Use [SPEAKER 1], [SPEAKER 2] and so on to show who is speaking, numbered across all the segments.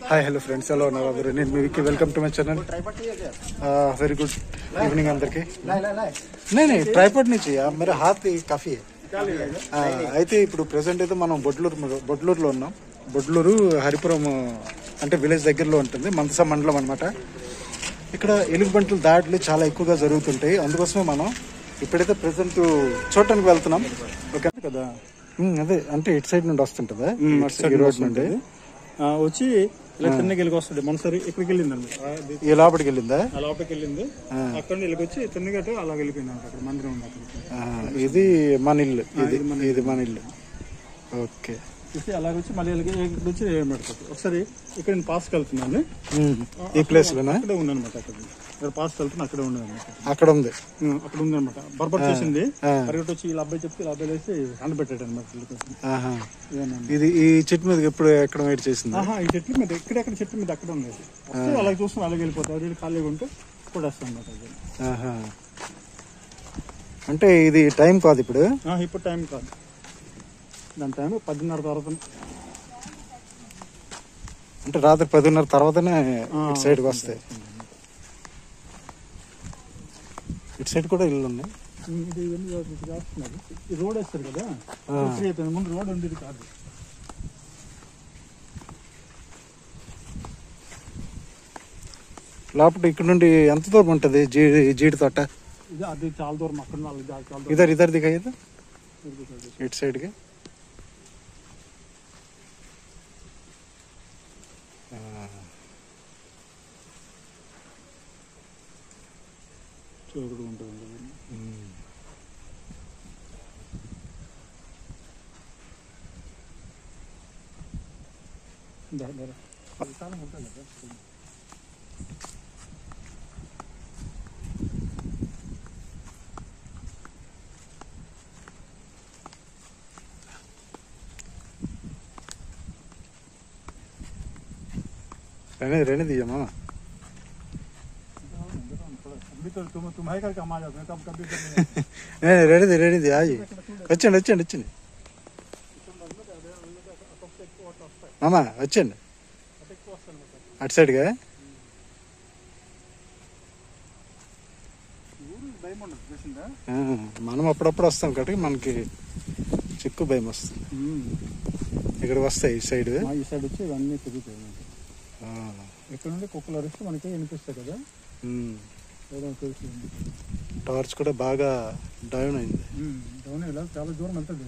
[SPEAKER 1] hi hello friends ఎలా ఉన్నారు అందరూ నేను మీ Vicky welcome to my channel very good evening అందరికి नहीं नहीं ट्राइपॉड नहीं चाहिए मेरा हाथ काफी है అయితే ఇప్పుడు ప్రెజెంట్ అయితే మనం బొడ్లూరులో ఉన్నాం బొడ్లూరు హరిపురం అంటే విలేజ్ దగ్గరలో ఉంటుంది మంతస మండలం అన్నమాట ఇక్కడ ఎలుగుబంటుల దాడులు చాలా ఎక్కువగా జరుగుతుంటాయి అందుకోసమే మనం ఇప్పుడైతే ప్రెజెంట్ చూడటానికి వెళ్తున్నాం ఓకే కదా అదే అంటే ఇటు సైడ్ నుండి వస్తుంటదా ఈ రోడ్ నుండి
[SPEAKER 2] వచ్చి ఇలా తిన్నకి వెళ్ళి వస్తుంది మనసారి ఇక్కడికి వెళ్ళింది అనమాట
[SPEAKER 1] ఈ లోపలికి వెళ్ళిందా
[SPEAKER 2] లోపలికి వెళ్ళింది అక్కడ వెళ్ళి వచ్చి తిన్నగట్టు అలా వెళ్ళిపోయింది అక్కడ మందిరం ఉంది అక్కడ
[SPEAKER 1] ఇది మన ఇల్లు ఇది మన ఇల్లు ఓకే
[SPEAKER 2] అలాగే వచ్చి మళ్ళీ ఇక్కడ వచ్చి పెడతారు ఒకసారి ఇక్కడ నేను పాస్కి వెళ్తున్నాను
[SPEAKER 1] ఈ ప్లేస్ లోనా
[SPEAKER 2] అక్కడే ఉంది అనమాట అక్కడ పాస్కి వెళ్తున్నా అక్కడే ఉంది అనమాట
[SPEAKER 1] అక్కడ ఉంది
[SPEAKER 2] అనమాట బర్బర్ చేసింది పరిగెట్టి వచ్చి ఇలా అబ్బాయి చెప్తే ఇలా అబ్బాయి వేసి హ్యాండ్ పెట్టాడు అనమాట
[SPEAKER 1] ఇది ఈ చెట్టు మీద ఎప్పుడు ఎక్కడ వెయిట్ చేసింది
[SPEAKER 2] ఈ చెట్ల మీద ఎక్కడెక్కడ చెట్ల మీద అక్కడ ఉంది అలాగే చూస్తాం అలాగే వెళ్ళిపోతారు ఖాళీగా ఉంటే కూడా వస్తాం అనమాట
[SPEAKER 1] అంటే ఇది టైం కాదు ఇప్పుడు
[SPEAKER 2] ఇప్పుడు టైం కాదు దాని టైం 10:30 తర్వాత
[SPEAKER 1] అంటే రాత్రి 10:30 తర్వాతనే ఇటు సైడ్కి వస్తాయి ఇటు సైడ్ కూడా ఇల్లు ఉన్నాయి
[SPEAKER 2] ఇది చేస్తున్నారు ఈ రోడ్ వేస్తారు కదా ముందు రోడ్ ఉండేది కాదు
[SPEAKER 1] లోపల ఇక్కడ నుండి ఎంత దూరం ఉంటుంది జీడి తోట
[SPEAKER 2] ఇది అది చాలా దూరం అక్కడ
[SPEAKER 1] ఇద్దరు దిగా ఇటు సైడ్కి
[SPEAKER 2] చోటు ఉంటుంది
[SPEAKER 1] रहने दीजिए मामा
[SPEAKER 2] तुम्हारे घर काम आ जाते हैं कब कभी
[SPEAKER 1] नहीं रहने दी आज వచ్చండి మామా వచ్చండి అటు సైడ్గా మనం అప్పుడప్పుడు వస్తాం కాబట్టి మనకి చిక్కు భయం వస్తుంది ఇక్కడ వస్తాయి ఈ సైడ్
[SPEAKER 2] వచ్చి ఇవన్నీ తిరుగుతాయి ఇక్కడ నుండి కుక్కలు అరిస్తే మనకి వినిపిస్తాయి కదా
[SPEAKER 1] టార్చ్ కూడా బాగా డౌన్ అయింది
[SPEAKER 2] ఇలా చాలా దూరం వెళ్తుంది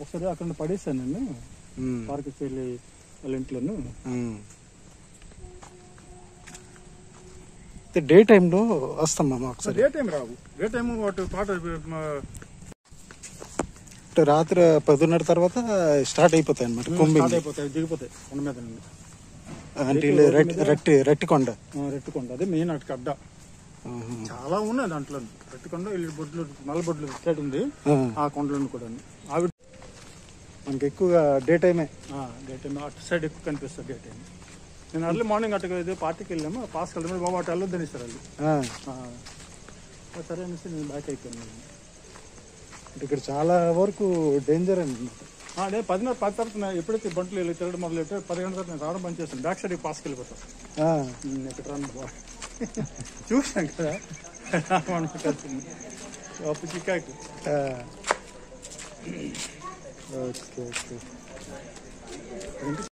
[SPEAKER 2] ఒకసారి అక్కడ పడేసాను నేను పార్క్ వెళ్ళి వాళ్ళ ఇంట్లోను
[SPEAKER 1] డే టైంలో వస్తాం మామ ఒకసారి
[SPEAKER 2] డే టైం రావు డే టైం వాటి పాట
[SPEAKER 1] రాత్రి 10:30 తర్వాత స్టార్ట్ అయిపోతాయి అనమాట కుంభింగ్
[SPEAKER 2] అయిపోతాయి దిగిపోతాయి కొండ మీద నుండి
[SPEAKER 1] అంటే రెట్టికొండ
[SPEAKER 2] అదే మెయిన్ అటు అడ్డ చాలా ఉన్నాయి దాంట్లో రెట్టికొండ బొడ్లు నల్లబొడ్లు సైడ్ ఉంది ఆ కొండలను కూడా ఆవిడ
[SPEAKER 1] మనకి ఎక్కువగా డే టైం
[SPEAKER 2] అటు సైడ్ ఎక్కువ కనిపిస్తుంది డే టైం నేను అర్లీ మార్నింగ్ అటు పార్టీకి వెళ్ళాము పాస్కి వెళ్తాము బాబు అటు వెళ్ళొద్దని ఇస్తారు వాళ్ళు సరే అనేసి నేను బ్యాక్ అయిపోయాను
[SPEAKER 1] ఇక్కడ చాలా వరకు డేంజర్ అండి
[SPEAKER 2] 10:10 తర్వాత ఎప్పుడైతే బంట్లు వెళ్ళి తిరగడం మొదలెట్టే 10 గంటల తర్వాత నేను రావడం పని చేస్తాను బ్యాక్ సైడ్ పాస్కి వెళ్ళిపోతాను ఇక్కడ చూసాను కదా అప్పుడు చిక్కాకు
[SPEAKER 1] ఓకే